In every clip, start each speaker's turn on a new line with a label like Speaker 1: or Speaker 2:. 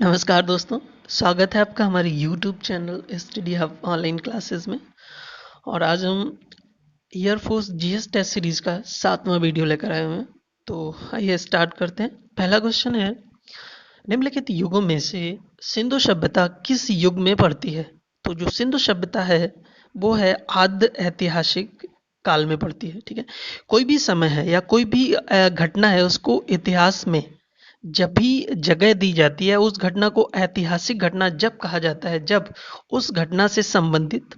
Speaker 1: नमस्कार दोस्तों, स्वागत है आपका हमारे YouTube channel study hub online classes में। और आज हम एयरफोर्स जीएस टेस्ट सीरीज का 7वां वीडियो लेकर आए हुए हैं। तो आइए स्टार्ट करते हैं। पहला क्वेश्चन है, निम्नलिखित युगों में से सिंधु सभ्यता किस युग में पड़ती है? तो जो सिंधु सभ्यता है वो है आद्य ऐतिहासिक काल में पड़ती है। ठीक है, कोई भी समय है या कोई भी घटना है, उसको इतिहास में जब भी जगह दी जाती है, उस घटना को ऐतिहासिक घटना जब कहा जाता है जब उस घटना से संबंधित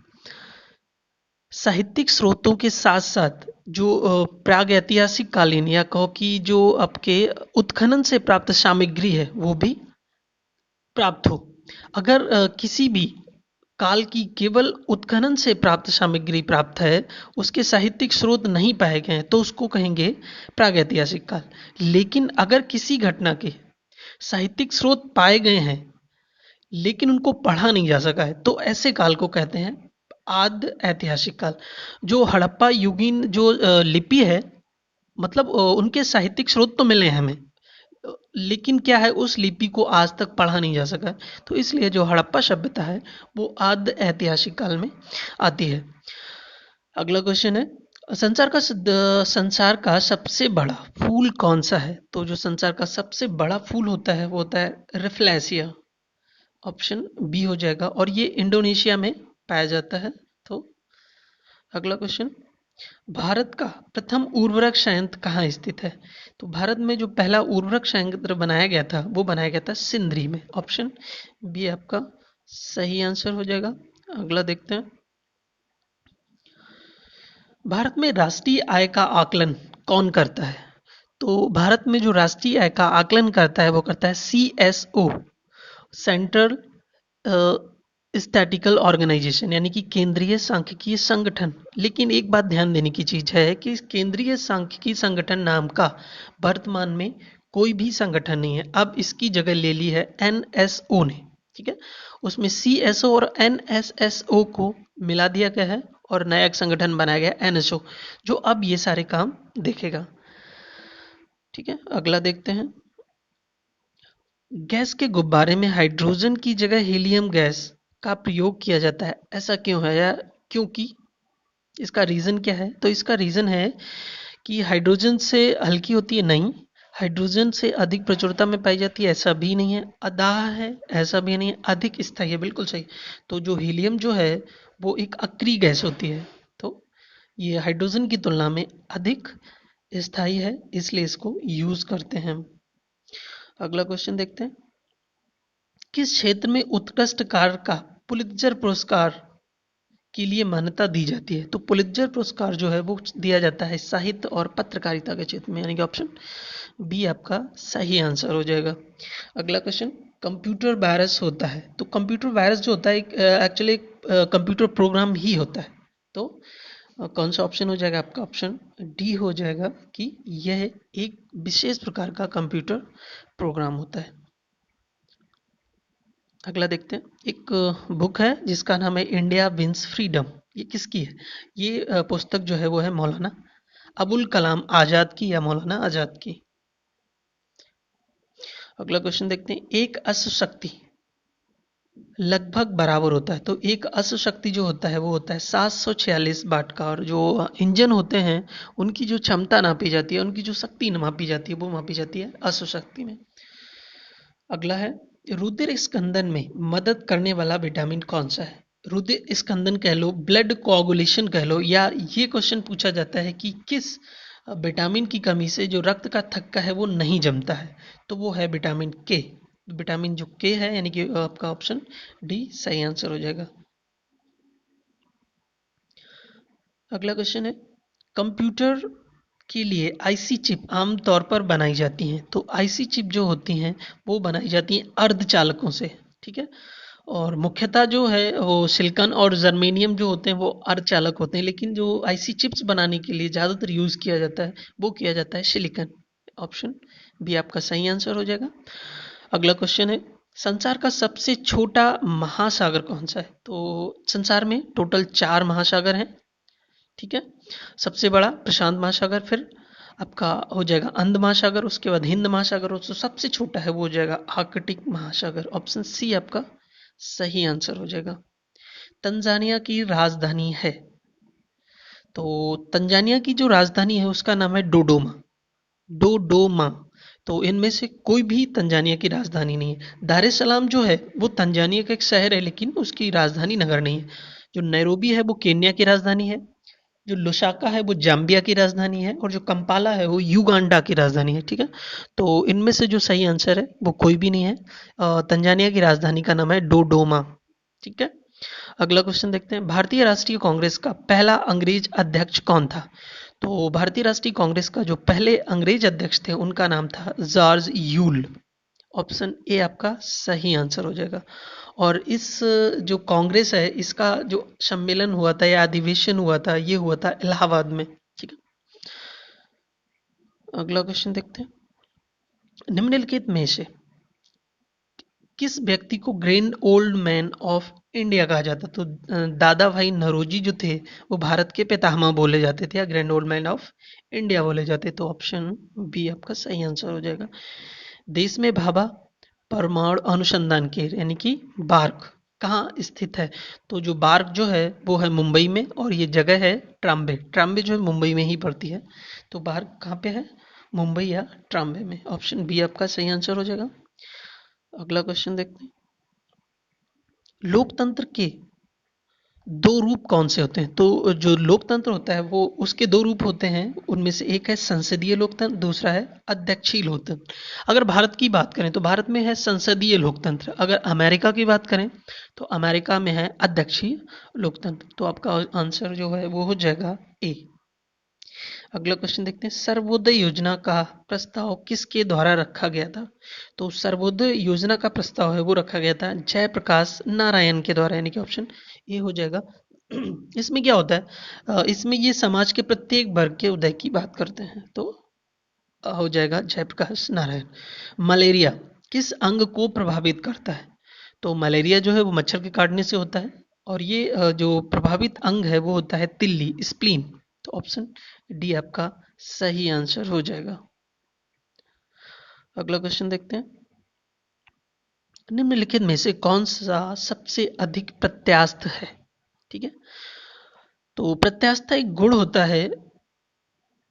Speaker 1: साहित्यिक स्रोतों के साथ साथ जो प्राग ऐतिहासिक कालीन या कहो कि जो आपके उत्खनन से प्राप्त सामग्री है वो भी प्राप्त हो। अगर किसी भी काल की केवल उत्खनन से प्राप्त सामग्री प्राप्त है, उसके साहित्यिक स्रोत नहीं पाए गए हैं, तो उसको कहेंगे प्रागैतिहासिक काल। लेकिन अगर किसी घटना के साहित्यिक स्रोत पाए गए हैं लेकिन उनको पढ़ा नहीं जा सका है, तो ऐसे काल को कहते हैं आद्य ऐतिहासिक काल। जो हड़प्पा युगीन जो लिपि है, मतलब उनके साहित्यिक स्रोत तो मिले हैं हमें, लेकिन क्या है, उस लिपि को आज तक पढ़ा नहीं जा सका है। तो इसलिए जो हड़प्पा सभ्यता है वो आद्य ऐतिहासिक काल में आती है। अगला क्वेश्चन है, संसार का सबसे बड़ा फूल कौन सा है? तो जो संसार का सबसे बड़ा फूल होता है वो होता है रेफ्लेसिया। ऑप्शन बी हो जाएगा, और ये इंडोनेशिया में पाया जाता है। तो अगला क्वेश्चन, भारत का प्रथम उर्वरक संयंत्र कहाँ स्थित है? तो भारत में जो पहला उर्वरक संयंत्र बनाया गया था वो बनाया गया था सिंदरी में। ऑप्शन बी आपका सही आंसर हो जाएगा। अगला देखते हैं, भारत में राष्ट्रीय आय का आकलन कौन करता है? तो भारत में जो राष्ट्रीय आय का आकलन करता है वो करता है CSO, सेंट्रल स्टैटिकल ऑर्गेनाइजेशन, यानी कि केंद्रीय सांख्यिकीय संगठन। लेकिन एक बात ध्यान देने की चीज है कि इस केंद्रीय सांख्यिकीय संगठन नाम का वर्तमान में कोई भी संगठन नहीं है। अब इसकी जगह ले ली है NSO ने। ठीक है, उसमें CSO और NSSO को मिला दिया गया है और नया एक संगठन बनाया गया NSO, जो अब ये सारे काम देखेगा। ठीक है, अगला देखते हैं, गैस के गुब्बारे में हाइड्रोजन की जगह हीलियम गैस का प्रयोग किया जाता है, ऐसा क्यों है? या क्योंकि इसका रीज़न क्या है? तो इसका रीज़न है कि हाइड्रोजन से हल्की होती है? नहीं। हाइड्रोजन से अधिक प्रचुरता में पाई जाती है? ऐसा भी नहीं है। अदाह है? ऐसा भी नहीं है। अधिक स्थायी है? बिल्कुल सही। तो जो हीलियम जो है वो एक अक्रिय गैस होती है, तो ये हाइड्रोजन की तुलना में अधिक स्थायी है, इसलिए इसको यूज करते हैं हम। अगला क्वेश्चन देखते हैं, किस क्षेत्र में उत्कृष्ट कार्य का पुलित्जर पुरस्कार के लिए मान्यता दी जाती है? तो पुलित्जर पुरस्कार जो है वो दिया जाता है साहित्य और पत्रकारिता के क्षेत्र में, यानी कि ऑप्शन बी आपका सही आंसर हो जाएगा। अगला क्वेश्चन, कंप्यूटर वायरस होता है, तो कंप्यूटर वायरस जो होता है एक्चुअली एक कंप्यूटर प्रोग्राम ही होता है। तो कौन सा ऑप्शन हो जाएगा आपका? ऑप्शन डी हो जाएगा कि यह एक विशेष प्रकार का कंप्यूटर प्रोग्राम होता है। अगला देखते हैं, एक बुक है जिसका नाम है इंडिया विंस फ्रीडम। ये किसकी है? ये पुस्तक जो है वो है मौलाना अबुल कलाम आज़ाद की या मौलाना आज़ाद की। अगला क्वेश्चन देखते हैं, एक अश्व शक्ति लगभग बराबर होता है। तो एक अश्व शक्ति जो होता है वो होता है 746 वाट का, और जो इंजन होते हैं उनकी जो क्षमता नापी जाती है, उनकी जो शक्ति मापी जाती है वो मापी जाती है अश्व शक्ति में। अगला है, रुधिर स्कंदन में मदद करने वाला विटामिन कौन सा है? रुधिर स्कंदन कह लो, ब्लड कोआगुलेशन कह लो, या ये क्वेश्चन पूछा जाता है कि किस विटामिन की कमी से जो रक्त का थक्का है वो नहीं जमता है, तो वो है विटामिन के। विटामिन जो के है, यानी कि आपका ऑप्शन डी सही आंसर हो जाएगा। अगला क्वेश्चन है, कंप्यूटर के लिए आईसी चिप आमतौर पर बनाई जाती हैं। तो आईसी चिप जो होती हैं वो बनाई जाती हैं अर्धचालकों से। ठीक है, और मुख्यतः जो है वो सिलिकॉन और जर्मेनियम जो होते हैं वो अर्धचालक होते हैं, लेकिन जो आईसी चिप्स बनाने के लिए ज़्यादातर यूज़ किया जाता है वो किया जाता है सिलिकॉन। ऑप्शन बी आपका सही आंसर हो जाएगा। अगला क्वेश्चन है, संसार का सबसे छोटा महासागर कौन सा है? तो संसार में टोटल 4 महासागर हैं। ठीक है, सबसे बड़ा प्रशांत महासागर, फिर आपका हो जाएगा अंध महासागर, उसके बाद हिंद महासागर, और जो सबसे छोटा है वो हो जाएगा आर्कटिक महासागर। ऑप्शन सी आपका सही आंसर हो जाएगा। तंजानिया की राजधानी है, तो तंजानिया की जो राजधानी है उसका नाम है डोडोमा। डोडोमा। तो इनमें से कोई भी तंजानिया की राजधानी नहीं है। दार एस सलाम जो है वो तंजानिया का एक शहर है, लेकिन उसकी राजधानी नगर नहीं है। जो नैरोबी है वो केन्या की राजधानी है। जो लुसाका है वो जाम्बिया की राजधानी है, और जो कंपाला है वो युगांडा की राजधानी है। ठीक है, तो इनमें से जो सही आंसर है वो कोई भी नहीं है। तंजानिया की राजधानी का नाम है डोडोमा। ठीक है, अगला क्वेश्चन देखते हैं। भारतीय राष्ट्रीय कांग्रेस का पहला अंग्रेज अध्यक्ष कौन था? तो भारतीय राष्ट्रीय कांग्रेस का जो पहले अंग्रेज अध्यक्ष थे उनका नाम था जॉर्ज यूल। ऑप्शन ए आपका सही आंसर हो जाएगा। और इस जो कांग्रेस है इसका जो सम्मेलन हुआ था या अधिवेशन हुआ था, ये हुआ था इलाहाबाद में। ठीक है, अगला क्वेश्चन देखते हैं। निम्नलिखित में से किस व्यक्ति को grand old man of India कहा जाता? तो दादा भाई नौरोजी जो थे वो भारत के पितामह बोले जाते थे, या grand old man of India बोले जाते। तो ऑप्शन बी आपका सही आंसर हो जाएगा। देश में भाभा परमाणु अनुसंधान केंद्र यानी कि बार्क कहाँ स्थित है? तो जो बार्क जो है वो है मुंबई में, और ये जगह है ट्राम्बे। ट्राम्बे जो है मुंबई में ही पड़ती है। तो बार्क कहाँ पे है? मुंबई या ट्राम्बे में। ऑप्शन बी आपका सही आंसर हो जाएगा। अगला क्वेश्चन देखते हैं। लोकतंत्र के दो रूप कौन से होते हैं? तो जो लोकतंत्र होता है वो उसके दो रूप होते हैं, उनमें से एक है संसदीय लोकतंत्र, दूसरा है अध्यक्षीय लोकतंत्र। अगर भारत की बात करें तो भारत में है संसदीय लोकतंत्र। अगर अमेरिका की बात करें तो अमेरिका में है अध्यक्षीय लोकतंत्र। तो आपका आंसर जो है वो हो जाएगा ए। अगला क्वेश्चन देखते हैं। सर्वोदय योजना का प्रस्ताव किसके द्वारा रखा गया था? तो सर्वोदय योजना का प्रस्ताव है वो रखा गया था जयप्रकाश नारायण के द्वारा, यानी कि ऑप्शन ए हो जाएगा। इसमें क्या होता है, इसमें ये समाज के प्रत्येक वर्ग के उदय की बात करते हैं। तो हो जाएगा जयप्रकाश नारायण। मलेरिया किस अंग को प्रभावित करता है? तो मलेरिया जो है वो मच्छर के काटने से होता है, और ये जो प्रभावित अंग है वो होता है तिल्ली, स्प्लीन। तो ऑप्शन डी आपका सही आंसर हो जाएगा। अगला क्वेश्चन देखते हैं। निम्नलिखित में से कौन सा सबसे अधिक प्रत्यास्थ है? ठीक है, तो प्रत्यास्थ एक गुण होता है,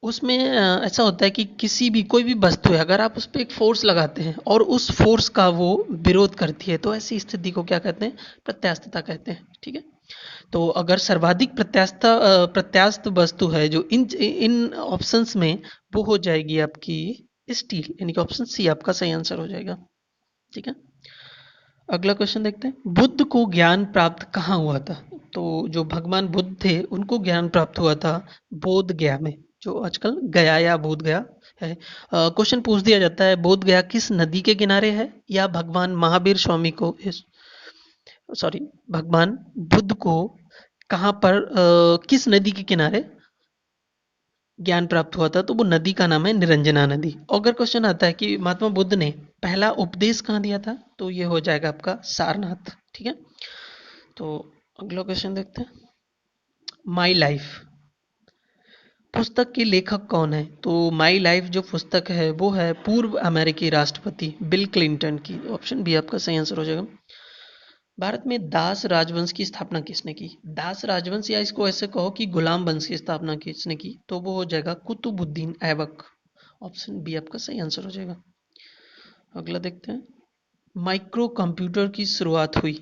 Speaker 1: उसमें ऐसा होता है कि किसी भी कोई भी वस्तु है, अगर आप उस पर एक फोर्स लगाते हैं और उस फोर्स का वो विरोध करती है, तो ऐसी स्थिति को क्या कहते हैं? प्रत्यास्थता कहते हैं। ठीक है, तो अगर सर्वाधिक प्रत्यास्थ वस्तु है जो इन इन ऑप्शंस में, वो हो जाएगी आपकी स्टील, यानी कि ऑप्शन सी आपका सही आंसर हो जाएगा। ठीक है, अगला क्वेश्चन देखते हैं। बुद्ध को ज्ञान प्राप्त कहाँ हुआ था? तो जो भगवान बुद्ध थे उनको ज्ञान प्राप्त हुआ था बोध गया में, जो आजकल गया या बोध गया है। क्वेश्चन पूछ दिया जाता है बोध गया किस नदी के किनारे है, या भगवान महावीर स्वामी को सॉरी भगवान बुद्ध को कहाँ पर किस नदी के किनारे ज्ञान प्राप्त हुआ था? तो वो नदी का नाम है निरंजना नदी। अगर क्वेश्चन आता है कि महात्मा बुद्ध ने पहला उपदेश कहाँ दिया था, तो ये हो जाएगा आपका सारनाथ। ठीक है, तो अगला क्वेश्चन देखते हैं। माई लाइफ पुस्तक के लेखक कौन है? तो माई लाइफ जो पुस्तक है वो है पूर्व अमेरिकी राष्ट्रपति बिल क्लिंटन की। ऑप्शन बी आपका सही आंसर हो जाएगा। भारत में दास राजवंश की स्थापना किसने की? दास राजवंश, या इसको ऐसे कहो कि गुलाम वंश की स्थापना किसने की? तो वो हो जाएगा कुतुबुद्दीन ऐबक। ऑप्शन बी आपका सही आंसर हो जाएगा। अगला देखते हैं। माइक्रो कंप्यूटर की शुरुआत हुई,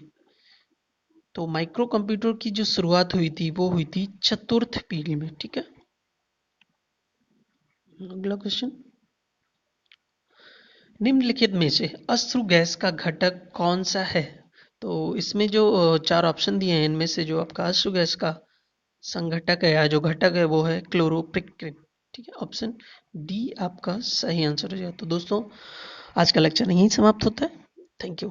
Speaker 1: तो माइक्रो कंप्यूटर की जो शुरुआत हुई थी वो हुई थी चतुर्थ पीढ़ी में। ठीक है, अगला क्वेश्चन। निम्नलिखित में से अश्रु गैस का घटक कौन सा है? तो इसमें जो चार ऑप्शन दिए हैं इनमें से जो आपका अश्रु गैस का संघटक है या जो घटक है वो है क्लोरोप्रिक्रिन। ठीक है, ऑप्शन डी आपका सही आंसर हो जाएगा। तो दोस्तों आज का लेक्चर यहीं समाप्त होता है। Thank you.